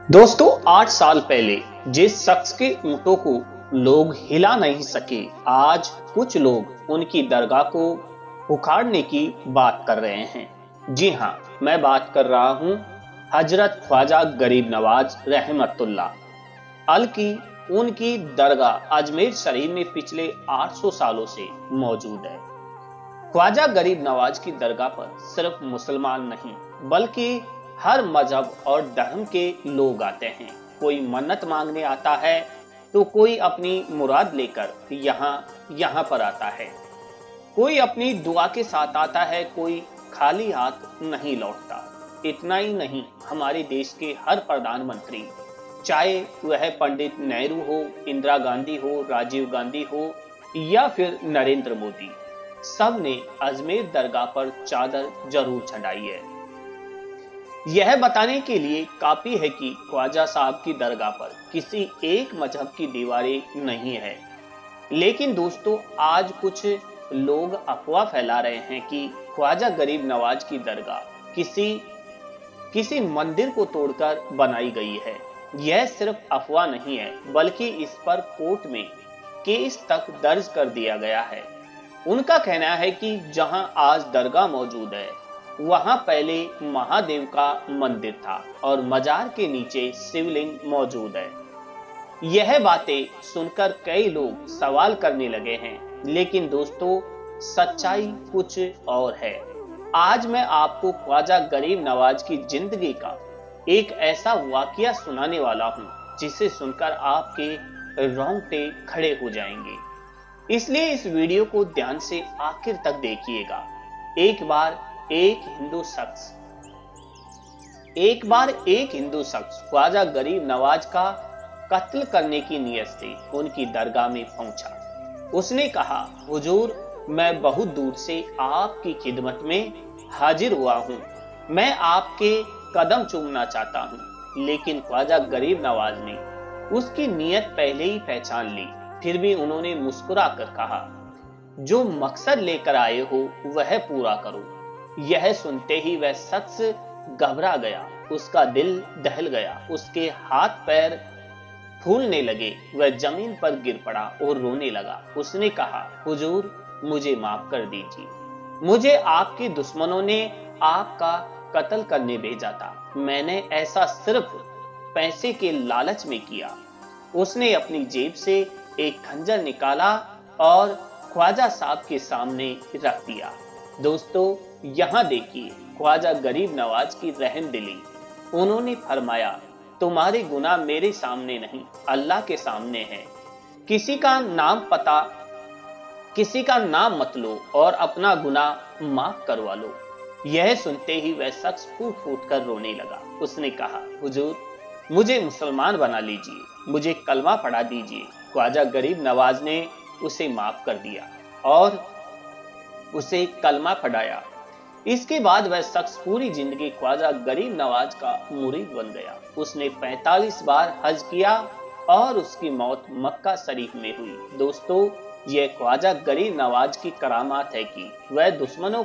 दोस्तों 8 साल पहले जिस शख्स के ऊंटों को लोग हिला नहीं सके, आज कुछ लोग उनकी दरगाह को उखाड़ने की बात कर रहे हैं। जी हां, मैं बात कर रहा हूं हजरत ख्वाजा गरीब नवाज रहमतुल्लाह अल की। उनकी दरगाह अजमेर शरीफ में पिछले 800 सालों से मौजूद है। ख्वाजा गरीब नवाज की दरगाह पर सिर्फ मुसलमान नहीं बल्कि हर मजहब और धर्म के लोग आते हैं। कोई मन्नत मांगने आता है तो कोई अपनी मुराद लेकर यहाँ पर आता है। कोई अपनी दुआ के साथ आता है, कोई खाली हाथ नहीं लौटता। इतना ही नहीं, हमारे देश के हर प्रधानमंत्री, चाहे वह पंडित नेहरू हो, इंदिरा गांधी हो, राजीव गांधी हो या फिर नरेंद्र मोदी, सब ने अजमेर दरगाह पर चादर जरूर चढ़ाई है। यह बताने के लिए काफी है कि ख्वाजा साहब की दरगाह पर किसी एक मजहब की दीवारें नहीं है। लेकिन दोस्तों, आज कुछ लोग अफवाह फैला रहे हैं कि ख्वाजा गरीब नवाज की दरगाह किसी मंदिर को तोड़कर बनाई गई है। यह सिर्फ अफवाह नहीं है, बल्कि इस पर कोर्ट में केस तक दर्ज कर दिया गया है। उनका कहना है कि जहां आज दरगाह मौजूद है, वहां पहले महादेव का मंदिर था और मजार के नीचे शिवलिंग मौजूद है। यह बातें सुनकर कई लोग सवाल करने लगे हैं, लेकिन दोस्तों, सच्चाई कुछ और है। आज मैं आपको ख्वाजा गरीब नवाज की जिंदगी का एक ऐसा वाकया सुनाने वाला हूं जिसे सुनकर आपके रोंगटे खड़े हो जाएंगे। इसलिए इस वीडियो को ध्यान से आखिर तक देखिएगा। एक बार एक हिंदू शख्स ख्वाजा गरीब नवाज का कत्ल करने की नियत से उनकी दरगाह में पहुंचा। उसने कहा, हुजूर, मैं बहुत दूर से आपकी खिदमत में हाजिर हुआ हूं। मैं आपके कदम चूमना चाहता हूं। लेकिन ख्वाजा गरीब नवाज ने उसकी नियत पहले ही पहचान ली। फिर भी उन्होंने मुस्कुरा कर कहा, जो मकसद लेकर आए हो वह पूरा करो। यह सुनते ही वह शख्स घबरा गया, उसका दिल दहल गया, उसके हाथ पैर फूलने लगे। वह जमीन पर गिर पड़ा और रोने लगा। उसने कहा, हुजूर, मुझे माफ कर दीजिए। मुझे आपके दुश्मनों ने आपका कत्ल करने भेजा था। मैंने ऐसा सिर्फ पैसे के लालच में किया। उसने अपनी जेब से एक खंजर निकाला और ख्वाजा साहब के सामने रख दिया। दोस्तों, यहाँ देखिए ख्वाजा गरीब नवाज की रहमदिली। उन्होंने फरमाया, तुम्हारे गुनाह मेरे सामने नहीं, अल्लाह के सामने है। किसी का नाम मत लो और अपना गुनाह माफ करवा लो। यह सुनते ही वह शख्स फूट फूट कर रोने लगा। उसने कहा, हुजूर, मुझे मुसलमान बना लीजिए, मुझे कलमा पढ़ा दीजिए। ख्वाजा गरीब नवाज ने उसे माफ कर दिया और उसे कलमा पढ़ाया। इसके बाद वह शख्स पूरी जिंदगी ख्वाजा गरीब नवाज का मुरीद बन गया। उसने 45 बार हज किया और उसकी मौत मक्का शरीफ में हुई। दोस्तों, यह ख्वाजा गरीब नवाज की करामात है कि वह दुश्मनों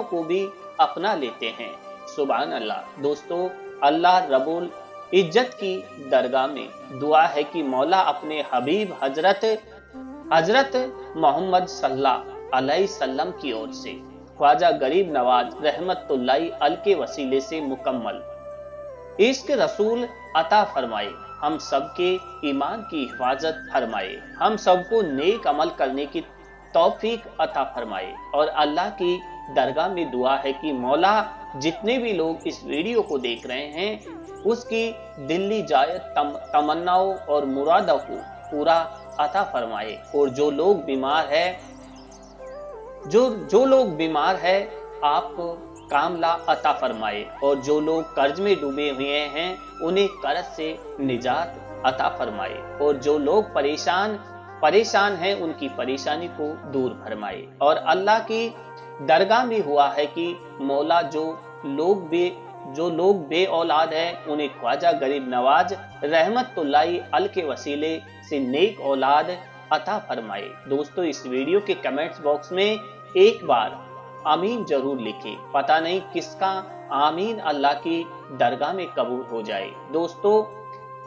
को भी अपना लेते हैं। सुभान अल्लाह। दोस्तों, अल्लाह रब्बुल इज्जत की दरगाह में दुआ है कि मौला अपने हबीब हजरत मोहम्मद सल्लल्लाहु अलैहि वसल्लम की ओर से ख्वाजा गरीब नवाज रहमतुल्लाहि अल के वसीले से मुकम्मल इश्क रसूल अता फरमाए। हम सबके ईमान की हिफाजत फरमाए। हम सबको नेक अमल करने की तौफीक अता फरमाए। और अल्लाह की दरगाह में दुआ है कि मौला जितने भी लोग इस वीडियो को देख रहे हैं, उसकी दिल्ली जायज तमन्नाओं और मुरादों को पूरा अता फरमाए। और जो लोग बीमार है आपको कामला अता फरमाए। और जो लोग कर्ज में डूबे हुए हैं, उन्हें कर्ज से निजात अता फरमाए। और जो लोग परेशान हैं, उनकी परेशानी को दूर फरमाए। और अल्लाह की दरगाह में हुआ है कि मौला जो लोग बे औलाद हैं, उन्हें ख्वाजा गरीब नवाज रहमतुल्लाहि अल के वसीले से नेक औलाद अता फरमाए। दोस्तों, इस वीडियो के कमेंट्स बॉक्स में एक बार आमीन जरूर लिखें। पता नहीं किसका आमीन अल्लाह की दरगाह में कबूल हो जाए। दोस्तों,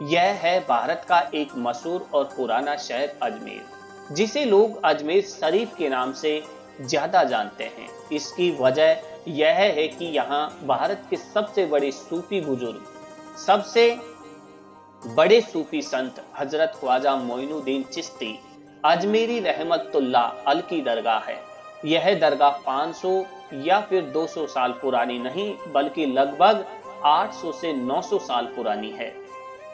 यह है भारत का एक मशहूर और पुराना शहर अजमेर, जिसे लोग अजमेर शरीफ के नाम से ज्यादा जानते हैं। इसकी वजह यह है कि यहाँ भारत के सबसे बड़े सूफी बुजुर्ग, सबसे बड़े सूफी संत हजरत ख्वाजा मोइनुद्दीन चिश्ती अजमेरी रहमतुल्लाह अल की दरगाह है। यह दरगाह 500 या फिर 200 साल पुरानी नहीं, बल्कि लगभग 800 से 900 साल पुरानी है।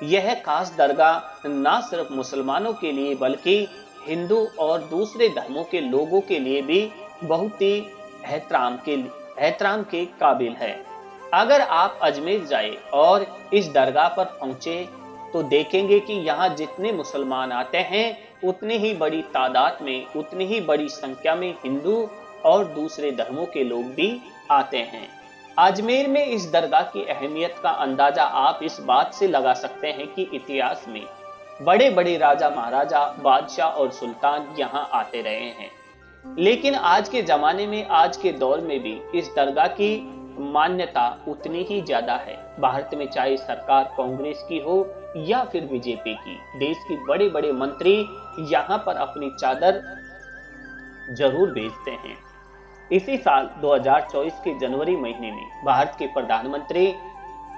यह खास दरगाह न सिर्फ मुसलमानों के लिए बल्कि हिंदू और दूसरे धर्मों के लोगों के लिए भी बहुत ही एहतराम के काबिल है। अगर आप अजमेर जाए और इस दरगाह पर पहुंचे तो देखेंगे कि यहाँ जितने मुसलमान आते हैं उतनी ही बड़ी तादाद में, उतनी ही बड़ी संख्या में हिंदू और दूसरे धर्मों के लोग भी आते हैं। अजमेर में इस दरगाह की अहमियत का अंदाजा आप इस बात से लगा सकते हैं कि इतिहास में बड़े बड़े राजा महाराजा, बादशाह और सुल्तान यहाँ आते रहे हैं। लेकिन आज के जमाने में, आज के दौर में भी इस दरगाह की मान्यता उतनी ही ज्यादा है। भारत में चाहे सरकार कांग्रेस की हो या फिर बीजेपी की, देश के बड़े बड़े मंत्री यहाँ पर अपनी चादर जरूर भेजते हैं। इसी साल 2024 के जनवरी महीने में भारत के प्रधानमंत्री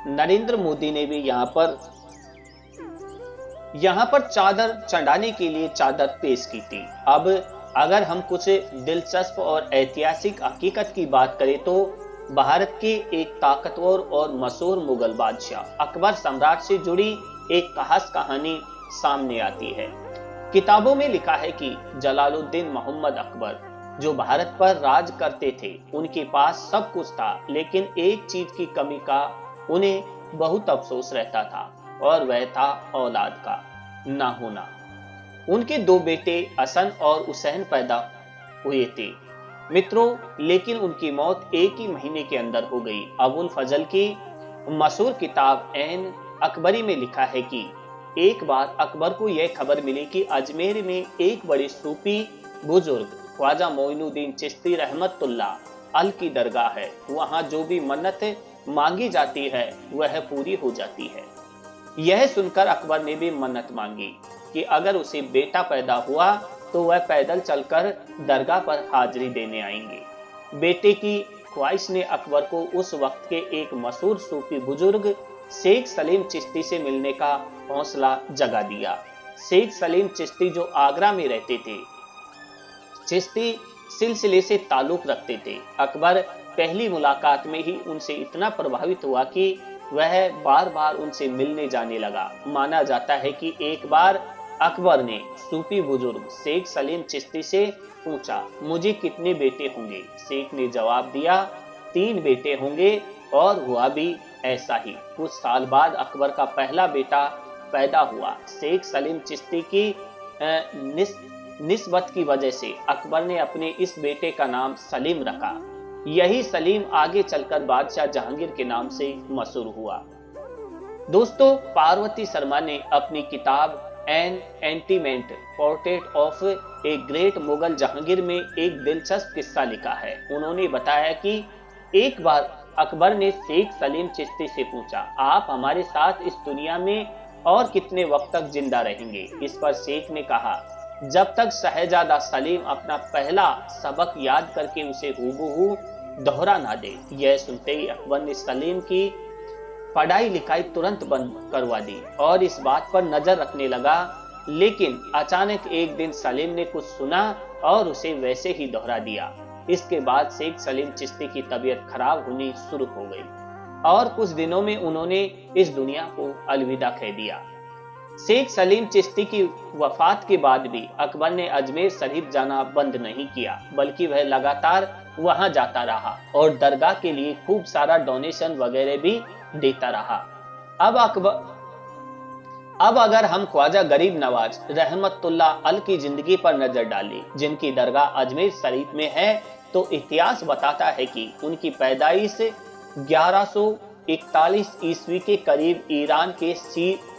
नरेंद्र मोदी ने भी यहाँ पर चादर चढ़ाने के लिए चादर पेश की थी। अब अगर हम कुछ दिलचस्प और ऐतिहासिक हकीकत की बात करें तो भारत के एक ताकतवर और मशहूर मुगल बादशाह अकबर सम्राट से जुड़ी एक खास कहानी सामने आती है। किताबों में लिखा है कि जलालुद्दीन मोहम्मद अकबर जो भारत पर राज करते थे, उनके पास सब कुछ था, लेकिन एक चीज की कमी का उन्हें बहुत अफसोस रहता था और वह था औलाद का ना होना। उनके 2 बेटे हसन और हुसैन पैदा हुए थे मित्रों, लेकिन उनकी मौत एक ही महीने के अंदर हो गई। अबुल फजल की मशहूर किताब ऐन अकबरी में लिखा है कि एक बार अकबर को यह खबर मिली कि अजमेर में एक बड़े सूफी बुजुर्ग ख्वाजा मोइनुद्दीन चिश्ती रहमतुल्लाह अल की दरगाह है। वहां जो भी मन्नत मांगी जाती है वह पूरी हो जाती है। यह सुनकर अकबर ने भी मन्नत मांगी कि अगर उसे बेटा पैदा हुआ तो वह पैदल चलकर दरगाह पर हाजिरी देने आएंगे। बेटे की ख्वाहिश ने अकबर को उस वक्त के एक मशहूर सूफी बुजुर्ग शेख सलीम चिश्ती से मिलने का हौसला जगा दिया। शेख सलीम चिश्ती जो आगरा में रहते थे, चिश्ती सिलसिले से ताल्लुक रखते थे। अकबर पहली मुलाकात में ही उनसे इतना प्रभावित हुआ कि वह बार बार उनसे मिलने जाने लगा। माना जाता है कि एक बार अकबर ने सूफी बुजुर्ग शेख सलीम चिश्ती से पूछा, मुझे कितने बेटे होंगे? शेख ने जवाब दिया, 3 बेटे होंगे, और हुआ भी ऐसा ही। कुछ साल बाद अकबर का पहला बेटा पैदा हुआ। शेख सलीम चिश्ती की निस्बत की वजह से अकबर ने अपने इस बेटे का नाम सलीम रखा। यही सलीम आगे चलकर बादशाह जहांगीर के नाम से मशहूर हुआ। दोस्तों, पार्वती शर्मा ने अपनी किताब an intimate portrait of a great Mughal Jahangir में एक दिलचस्प किस्सा लिखा है। उन्होंने बताया कि एक बार अकबर ने शेख सलीम चिश्ती से पूछा, आप हमारे साथ इस दुनिया में और कितने वक्त तक जिंदा रहेंगे? इस पर शेख ने कहा, जब तक शहजादा सलीम अपना पहला सबक याद करके उसे हूबहू दोहरा ना दे। यह सुनते ही अकबर ने सलीम की पढ़ाई लिखाई तुरंत बंद करवा दी और इस बात पर नजर रखने लगा। लेकिन अचानक एक दिन सलीम ने कुछ सुना और उसे वैसे ही दोहरा दिया। इसके बाद शेख सलीम चिश्ती की तबीयत खराब होनी शुरू हो गई और कुछ दिनों में उन्होंने इस दुनिया को अलविदा कह दिया। शेख सलीम चिश्ती की वफात के बाद भी अकबर ने अजमेर शरीफ जाना बंद नहीं किया, बल्कि वह लगातार वहां जाता रहा और दरगाह के लिए खूब सारा डोनेशन वगैरह भी देता रहा। अब अगर हम ख्वाजा गरीब नवाज रहमतुल्लाह अल की जिंदगी पर नजर डालें, जिनकी दरगाह अजमेर शरीफ में है, तो इतिहास बताता है कि उनकी पैदाइश 1141 ईस्वी के करीब ईरान के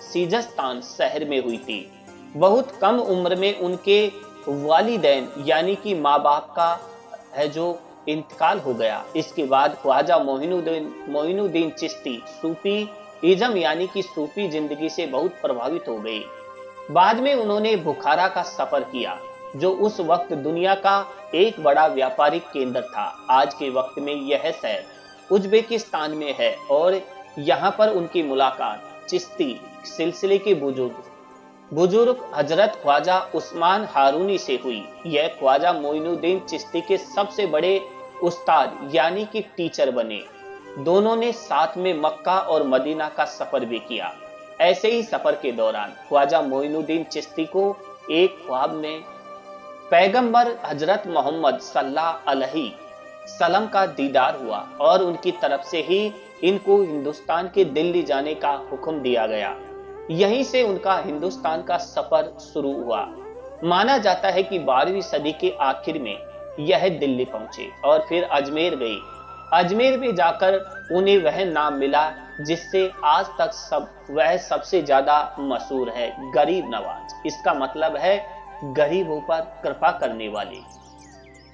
सीजस्तान शहर में हुई थी। बहुत कम उम्र में उनके वालिदैन यानी कि माँ बाप का है जो इंतकाल हो गया। इसके बाद ख्वाजा मोइनुद्दीन चिश्ती सूफी इज़म यानी कि सूफी जिंदगी से बहुत प्रभावित हो गए। बाद में उन्होंने बुखारा का सफर किया, जो उस वक्त दुनिया का एक बड़ा व्यापारिक केंद्र था। आज के वक्त में यह शहर उज्बेकिस्तान में है और यहाँ पर उनकी मुलाकात चिश्ती सिलसिले के बुजुर्ग हजरत ख्वाजा उस्मान हारूनी से हुई। यह ख्वाजा मोइनुद्दीन चिश्ती के सबसे बड़े उस्ताद यानी कि टीचर बने। दोनों ने साथ में मक्का और मदीना का सफर भी किया। ऐसे ही सफर के दौरान ख्वाजा मोइनुद्दीन चिश्ती को एक ख्वाब में पैगंबर हजरत मोहम्मद सल्लल्लाहु अलैहि सल्लम का दीदार हुआ और उनकी तरफ से ही इनको हिंदुस्तान के दिल्ली जाने का हुक्म दिया गया। यहीं से उनका हिंदुस्तान का सफर शुरू हुआ। माना जाता है कि 12वीं सदी के आखिर में यह दिल्ली पहुंचे और फिर अजमेर गए। अजमेर में जाकर उन्हें वह नाम मिला जिससे आज तक वह सबसे ज्यादा मशहूर है, गरीब नवाज। इसका मतलब है गरीबों पर कृपा करने वाले।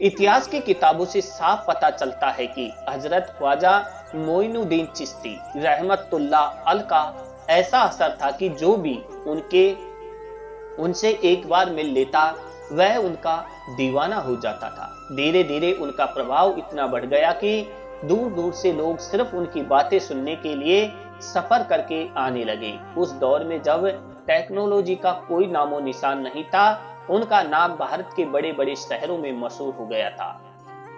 इतिहास की किताबों से साफ पता चलता है कि हजरत ख्वाजा मोइनुद्दीन चिश्ती रहमतुल्लाह अलैह का ऐसा असर था कि जो भी उनसे एक बार मिल लेता वह उनका दीवाना हो जाता था। धीरे धीरे उनका प्रभाव इतना बढ़ गया कि दूर दूर से लोग सिर्फ उनकी बातें सुनने के लिए सफर करके आने लगे। उस दौर में जब टेक्नोलॉजी का कोई नामो निशान नहीं था, उनका नाम भारत के बड़े बड़े शहरों में मशहूर हो गया था।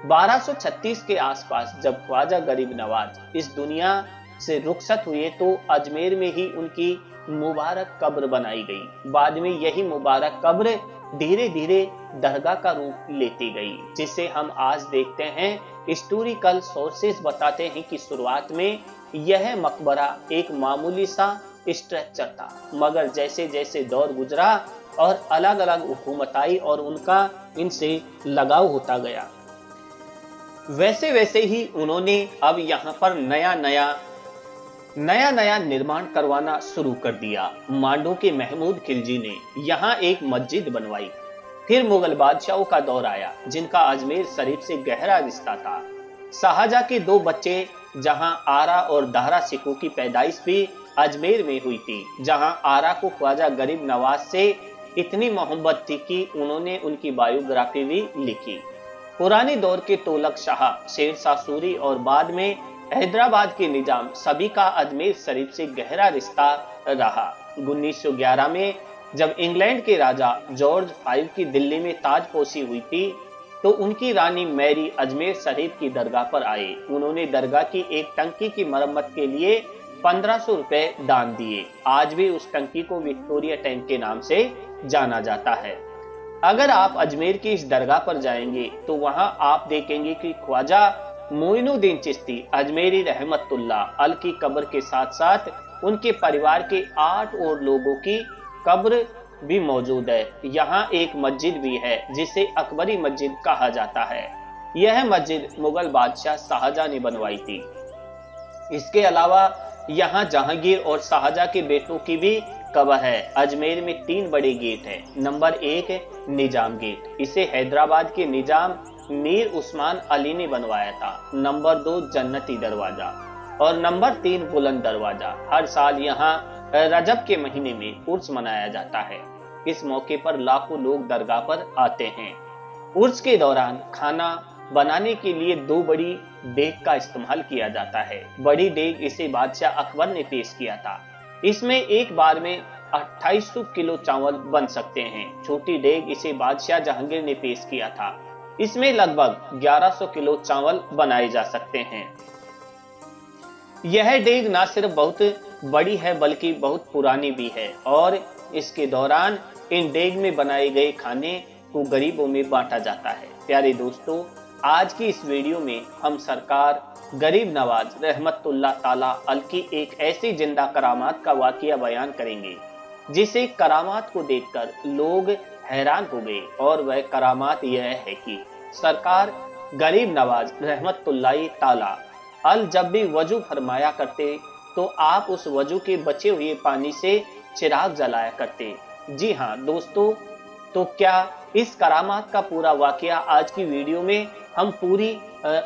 1236 के आसपास जब ख्वाजा गरीब नवाज इस दुनिया से रुखसत हुए तो अजमेर में ही उनकी मुबारक कब्र बनाई गई। बाद में यही मुबारक कब्र धीरे धीरे दरगाह का रूप लेती गई, जिसे हम आज देखते हैं। हिस्टोरिकल सोर्सेज बताते हैं कि शुरुआत में यह मकबरा एक मामूली सा स्ट्रक्चर था, मगर जैसे जैसे दौर गुजरा और अलग अलग हुकूमत आई और उनका इनसे लगाव होता गया, वैसे वैसे ही उन्होंने अब यहाँ पर नया नया निर्माण करवाना शुरू कर दिया। मांडू के महमूद खिलजी ने यहाँ एक मस्जिद बनवाई। फिर मुगल बादशाहों का दौर आया जिनका अजमेर शरीफ से गहरा रिश्ता था। शाहजहां के 2 बच्चे जहां आरा और दाहरा सिखों की पैदाइश भी अजमेर में हुई थी, जहां आरा को ख्वाजा गरीब नवाज से इतनी मोहब्बत थी कि उन्होंने उनकी बायोग्राफी भी लिखी। पुराने दौर के तोलक शाह, शेर शाह सूरी और बाद में हैदराबाद के निजाम, सभी का अजमेर शरीफ से गहरा रिश्ता रहा। 1911 में जब इंग्लैंड के राजा जॉर्ज V की दिल्ली में ताजपोशी हुई थी तो उनकी रानी मैरी अजमेर शरीफ की दरगाह पर आए। उन्होंने दरगाह की एक टंकी की मरम्मत के लिए 1500 रुपए दान दिए। आज भी उस टंकी को विक्टोरिया टैंक के नाम से जाना जाता है। अगर आप अजमेर की इस दरगाह पर जाएंगे तो वहां आप देखेंगे कि ख्वाजा मोइनुद्दीन चिश्ती अजमेरी रहमतुल्लाह अलैह की कब्र के साथ साथ उनके परिवार के 8 और लोगों की कब्र भी मौजूद है। यहाँ एक मस्जिद भी है जिसे अकबरी मस्जिद कहा जाता है। यह मस्जिद मुगल बादशाह शाहजहां ने बनवाई थी। इसके अलावा यहाँ जहांगीर और शाहजहां के बेटों की भी कब्र है। अजमेर में 3 बड़े गेट हैं। नंबर 1 निजाम गेट, इसे हैदराबाद के निजाम मीर उस्मान अली ने बनवाया था। नंबर 2 जन्नती दरवाजा और नंबर 3 बुलंद दरवाजा। हर साल यहाँ रजब के महीने में उर्स मनाया जाता है। इस मौके पर लाखों लोग दरगाह पर आते हैं। उर्स के दौरान खाना बनाने के लिए 2 बड़ी देग का इस्तेमाल किया जाता है। बड़ी देग इसे बादशाह अकबर ने पेश किया था। इसमें एक बार में 2800 किलो चावल बन सकते हैं। छोटी देग इसे बादशाह जहांगीर ने पेश किया था। इसमें लगभग 1100 किलो चावल बनाए जा सकते हैं। यह देग न सिर्फ बहुत बड़ी है बल्कि बहुत पुरानी भी है और इसके दौरान इन देग में बनाए गए खाने को गरीबों में बांटा जाता है। प्यारे दोस्तों, आज की इस वीडियो में हम सरकार गरीब नवाज रहमतुल्लाह ताला अलैह की एक ऐसी जिंदा करामात का वाकया बयान करेंगे जिसे करामात को देखकर लोग हैरान हो गए। और वह करामात यह है कि सरकार गरीब नवाज रहमतुल्लाह ताला अलैह जब भी वजू फरमाया करते तो आप उस वजू के बचे हुए पानी से चिराग जलाया करते। जी हाँ दोस्तों, तो क्या इस करामात का पूरा वाकया आज की वीडियो में हम पूरी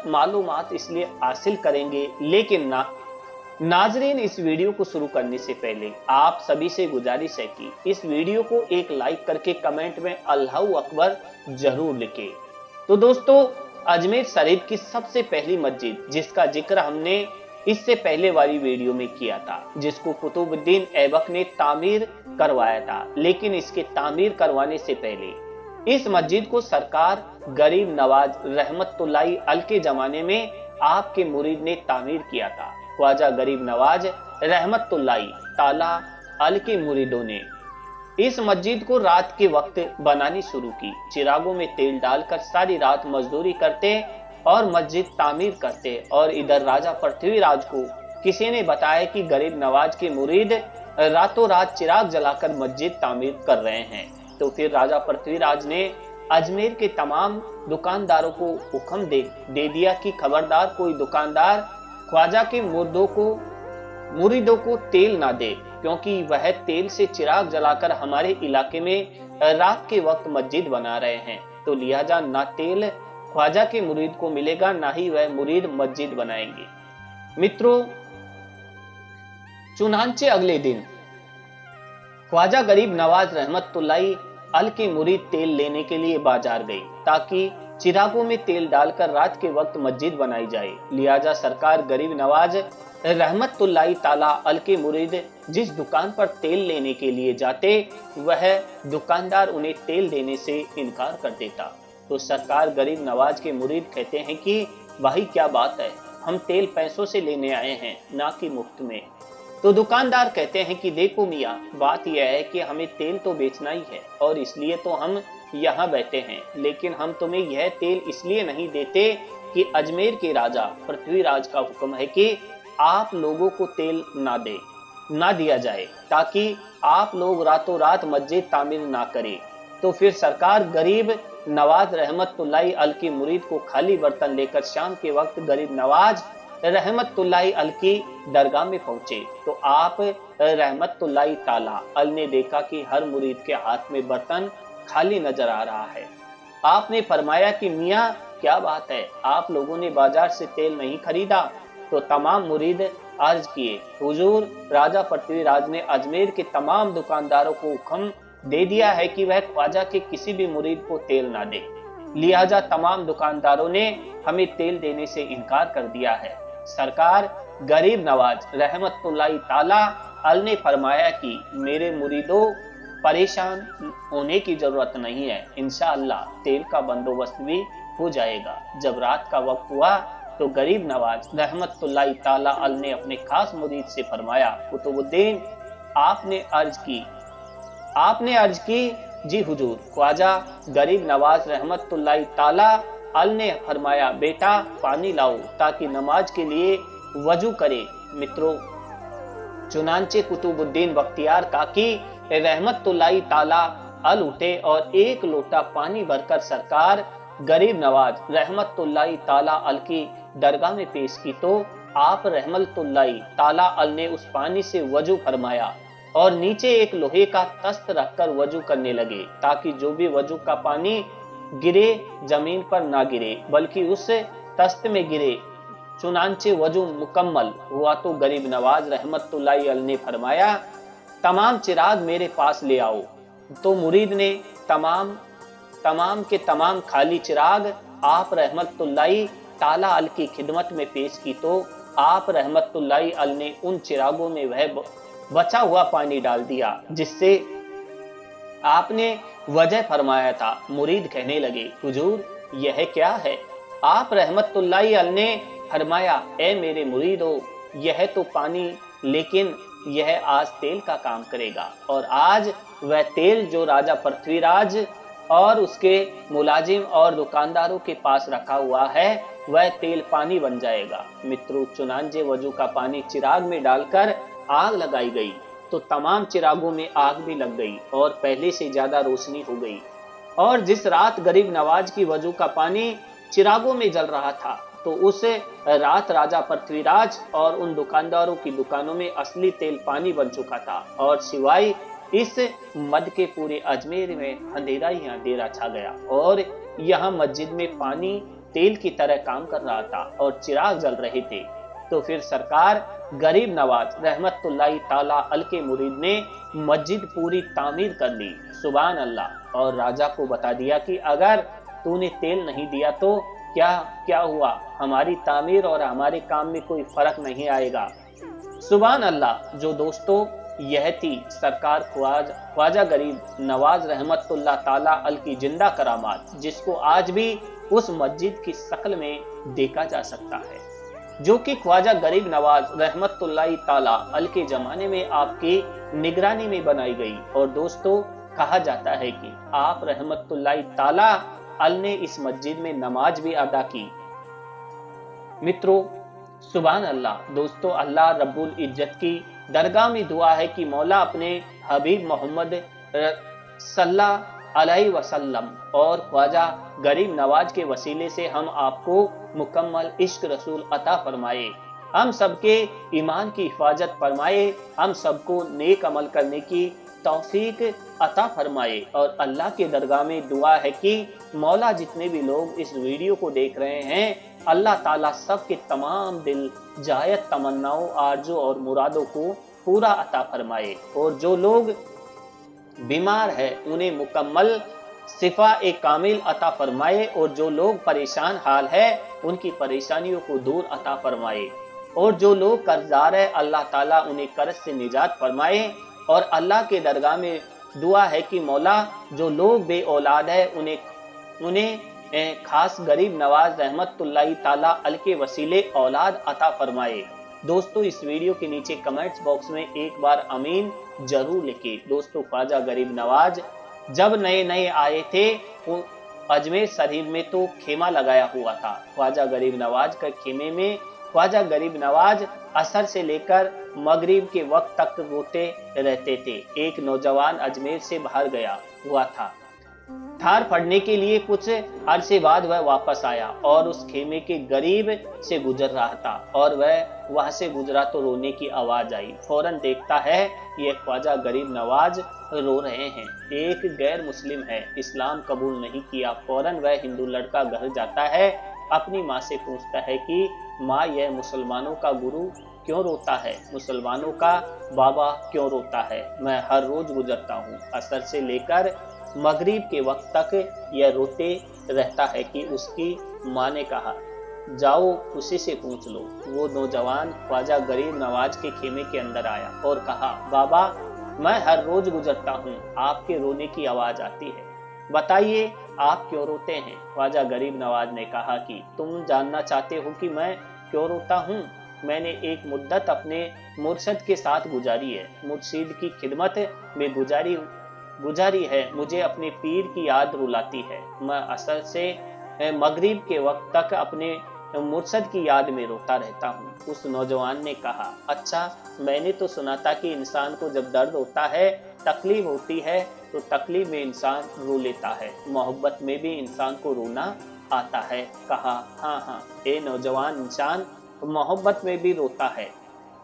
मालूमात इसलिए हासिल करेंगे, लेकिन नाजरीन, इस वीडियो को शुरू करने से पहले आप सभी से गुजारिश है कि इस वीडियो को एक लाइक करके कमेंट में अल्लाहू अकबर जरूर लिखें। तो दोस्तों, अजमेर शरीफ की सबसे पहली मस्जिद जिसका जिक्र हमने इससे पहले वाली वीडियो में किया था, जिसको कुतुबुद्दीन ऐबक ने तामीर करवाया था, लेकिन इसके तामीर करवाने से पहले इस मस्जिद को सरकार गरीब नवाज रहमतुल्लाही अलैह के जमाने में आपके मुरीद ने तामीर किया था। ख्वाजा गरीब नवाज रहमतुल्लाही ताला अलैह के मुरीदों ने इस मस्जिद को रात के वक्त बनानी शुरू की। चिरागों में तेल डालकर सारी रात मजदूरी करते और मस्जिद तामीर करते, और इधर राजा पृथ्वीराज को किसी ने बताया कि गरीब नवाज के मुरीद रातों रात चिराग जलाकर मस्जिद तामीर कर रहे हैं। तो फिर राजा पृथ्वीराज ने अजमेर के तमाम दुकानदारों को हुक्म दे दिया कि खबरदार कोई दुकानदार ख्वाजा के मुरीदों को तेल ना दे, क्योंकि वह तेल से चिराग जलाकर हमारे इलाके में रात के वक्त मस्जिद बना रहे हैं। तो लिहाजा ना तेल ख्वाजा के मुरीद को मिलेगा, ना ही वह मुरीद मस्जिद बनाएंगे। मित्रों, चुनांचे अगले दिन ख्वाजा गरीब नवाज रहमतुल्लाही अलैह के मुरीद तेल लेने के लिए बाजार गई, ताकि चिरागों में तेल डालकर रात के वक्त मस्जिद बनाई जाए। लिहाजा सरकार गरीब नवाज रहमतुल्लाही ताला अलैह के मुरीद जिस दुकान पर तेल लेने के लिए जाते, वह दुकानदार उन्हें तेल देने से इनकार कर देता। तो सरकार गरीब नवाज के मुरीद कहते हैं कि भाई क्या बात है, हम तेल पैसों से लेने आए हैं, ना कि मुफ्त में। तो दुकानदार कहते हैं कि देखो मियाँ, बात यह है कि हमें तेल तो बेचना ही है और इसलिए तो हम यहाँ बैठे हैं, लेकिन हम तुम्हें यह तेल इसलिए नहीं देते कि अजमेर के राजा पृथ्वीराज का हुक्म है कि आप लोगों को तेल ना दिया जाए, ताकि आप लोग रातों रात मस्जिद तामीर ना करें। तो फिर सरकार गरीब नवाज रहमतुल्लाही अलैह की मुरीद को खाली बर्तन लेकर शाम के वक्त गरीब नवाज रहमतुल्लाही अलैह की दरगाह में पहुंचे। तो आप रहमतुल्लाही ताला अलैह ने देखा कि हर मुरीद के हाथ में बर्तन खाली नजर आ रहा है। आपने फरमाया कि मियाँ क्या बात है, आप लोगों ने बाजार से तेल नहीं खरीदा? तो तमाम मुरीद अर्ज किए, हुजूर, राजा पृथ्वीराज ने अजमेर के तमाम दुकानदारों को हुक्म दे दिया है कि वह ख्वाजा के किसी भी मुरीद को तेल ना दे, लिहाजा तमाम दुकानदारों ने हमें तेल देने से इनकार कर दिया है। सरकार गरीब नवाज रहमतुल्लाही ताला अलैह ने फरमाया कि मेरे मुरीदों, परेशान होने की जरूरत नहीं है, इंशाअल्लाह तेल का बंदोबस्त भी हो जाएगा। जब रात का वक्त हुआ तो गरीब नवाज रहमतुल्लाही ताला अलैह ने अपने खास मुरीद से फरमाया, कुतुबुद्दीन, आपने अर्ज की, जी हुजूर। ख्वाजा गरीब नवाज रहमतुल्लाही ताला अलैह ने फरमाया, बेटा पानी लाओ ताकि नमाज के लिए वजू करे। मित्रों, चुनांचे कुतुबुद्दीन बख्तियार काकी रहमतुल्लाही ताला अलैह उठे और एक लोटा पानी भरकर सरकार गरीब नवाज रहमतुल्लाही ताला अलैह की दरगाह में पेश की। तो आप रहमतुल्लाही ताला अलैह ने उस पानी से वजू फरमाया और नीचे एक लोहे का तख्त रखकर वजू करने लगे, ताकि जो भी वजू का पानी गिरे जमीन पर ना गिरे बल्कि उस तख्त में गिरे। चुनांचे वजू मुकम्मल हुआ तो गरीब नवाज रहमतुल्लाही अलैह ने फरमाया, तमाम चिराग मेरे पास ले आओ। तो मुरीद ने तमाम के तमाम खाली चिराग आप रहमतुल्लाही ताला अलैह की खिदमत में पेश की। तो आप रहमतुल्लाही अलैह ने उन चिरागों में वह बचा हुआ पानी डाल दिया जिससे आपने वजह फरमाया था। मुरीद कहने लगे, हुजूर, यह क्या है? आप रहमतुल्लाही अलैह ने फरमाया, ए मेरे मुरीदो, यह तो पानी, लेकिन यह आज तेल का काम करेगा, और आज वह तेल जो राजा पृथ्वीराज और उसके मुलाजिम और दुकानदारों के पास रखा हुआ है, वह तेल पानी बन जाएगा। मित्रों, चुनांचे वजू का पानी चिराग में डालकर आग लगाई गई तो तमाम चिरागों में आग भी लग गई और पहले से ज्यादा रोशनी हो गई। और जिस रात गरीब नवाज की वजू का पानी चिरागों में जल रहा था, तो उस रात राजा पृथ्वीराज और उन दुकानदारों की दुकानों में असली तेल पानी बन चुका था, और सिवाय इस मद के पूरे अजमेर में अंधेरा ही अंधेरा छा गया और यहाँ मस्जिद में पानी तेल की तरह काम कर रहा था और चिराग जल रहे थे, तो फिर सरकार गरीब नवाज रहमतुल्लाहि ताला अल के मुरीद ने मस्जिद पूरी तामीर कर ली। सुभान अल्लाह। और राजा को बता दिया कि अगर तूने तेल नहीं दिया तो क्या क्या हुआ, हमारी तामीर और हमारे काम में कोई फर्क नहीं आएगा। सुभान अल्लाह। जो दोस्तों, यह थी सरकार ख्वाजा गरीब नवाज रहमतुल्लाह ताला अल की जिंदा करामात, जिसको आज भी उस मस्जिद की शक्ल में देखा जा सकता है, जो कि ख्वाजा गरीब नवाज रहमतुल्लाहि ताला अल के जमाने में आपकी निगरानी में बनाई गई। और दोस्तों, कहा जाता है कि आप रहमतुल्लाहि ताला अल ने इस मस्जिद में नमाज भी अदा की। मित्रों, सुभान अल्लाह। दोस्तों, अल्लाह रब्बुल इज्जत की दरगाह में दुआ है कि मौला अपने हबीब मोहम्मद सल्लल्लाहु अलैहि वसल्लम और ख्वाजा गरीब नवाज के वसीले से हम आपको मुकम्मल इश्क रसूल अता फरमाए, हम सबके ईमान की हिफाजत फरमाए, हम सबको नेक अमल करने की तौफीक अता फरमाए। और अल्लाह के दरगाह में दुआ है कि मौला जितने भी लोग इस वीडियो को देख रहे हैं, अल्लाह ताला सबके तमाम दिल जायज तमन्नाओं, आरजू और मुरादों को पूरा अता फरमाए। और जो लोग बीमार है उन्हें मुकम्मल शिफा एक कामिल अता फरमाए, और जो लोग परेशान हाल है उनकी परेशानियों को दूर अता फरमाए। और जो लोग कर्जदार है, अल्लाह ताला उन्हें कर्ज से निजात फरमाए। और अल्लाह के दरगाह में दुआ है कि मौला जो लोग बे औलाद है उन्हें खास गरीब नवाज रहमतुल्लाहि ताला अल के वसीले औलाद अता फरमाए। दोस्तों, इस वीडियो के नीचे कमेंट्स बॉक्स में एक बार आमीन जरूर लिखिए। दोस्तों, ख्वाजा गरीब नवाज जब नए नए आए थे अजमेर शरीफ में तो खेमा लगाया हुआ था। ख्वाजा गरीब नवाज का खेमे में ख्वाजा गरीब नवाज असर से लेकर मगरिब के वक्त तक रोते रहते थे। एक नौजवान अजमेर से बाहर गया हुआ था, थार पढ़ने के लिए कुछ अरसे बाद वह वापस आया और उस खेमे के गरीब से गुजर रहा था, और वह वहां से गुजरा तो रोने की आवाज आई। फौरन देखता है ये ख्वाजा गरीब नवाज रो रहे हैं। एक गैर मुस्लिम है, इस्लाम कबूल नहीं किया। फौरन वह हिंदू लड़का घर जाता है, अपनी माँ से पूछता है कि माँ, यह मुसलमानों का गुरु क्यों रोता है, मुसलमानों का बाबा क्यों रोता है? मैं हर रोज गुजरता हूँ, असर से लेकर मगरिब के वक्त तक यह रोते रहता है। कि उसकी माँ ने कहा, जाओ उसी से पूछ लो। वो नौजवान ख्वाजा गरीब नवाज के खेमे के अंदर आया और कहा, बाबा, मैं हर रोज गुजरता हूँ, आपके रोने की आवाज आती है, बताइए आप क्यों रोते हैं? ख्वाजा गरीब नवाज ने कहा कि तुम जानना चाहते हो कि मैं क्यों रोता हूँ? मैंने एक मुद्दत अपने मुर्शद के साथ गुजारी है, मुर्शिद की खिदमत में गुजारी है। मुझे अपने पीर की याद रुलाती है। मैं असर से मगरिब के वक्त तक अपने मुर्शद की याद में रोता रहता हूँ। उस नौजवान ने कहा, अच्छा, मैंने तो सुना था कि इंसान को जब दर्द होता है, तकलीफ होती है, तो तकलीफ में इंसान रो लेता है, मोहब्बत में भी इंसान को रोना आता है। कहा, हाँ, ये नौजवान इंसान मोहब्बत में भी रोता है।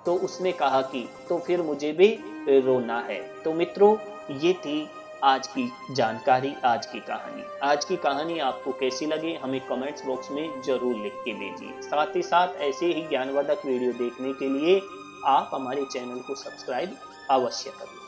तो उसने कहा कि तो फिर मुझे भी रोना है। तो मित्रों, ये थी आज की जानकारी, आज की कहानी। आज की कहानी आपको कैसी लगी हमें कमेंट्स बॉक्स में जरूर लिख के भेजिए। साथ ही साथ ऐसे ही ज्ञानवर्धक वीडियो देखने के लिए आप हमारे चैनल को सब्सक्राइब अवश्य करें।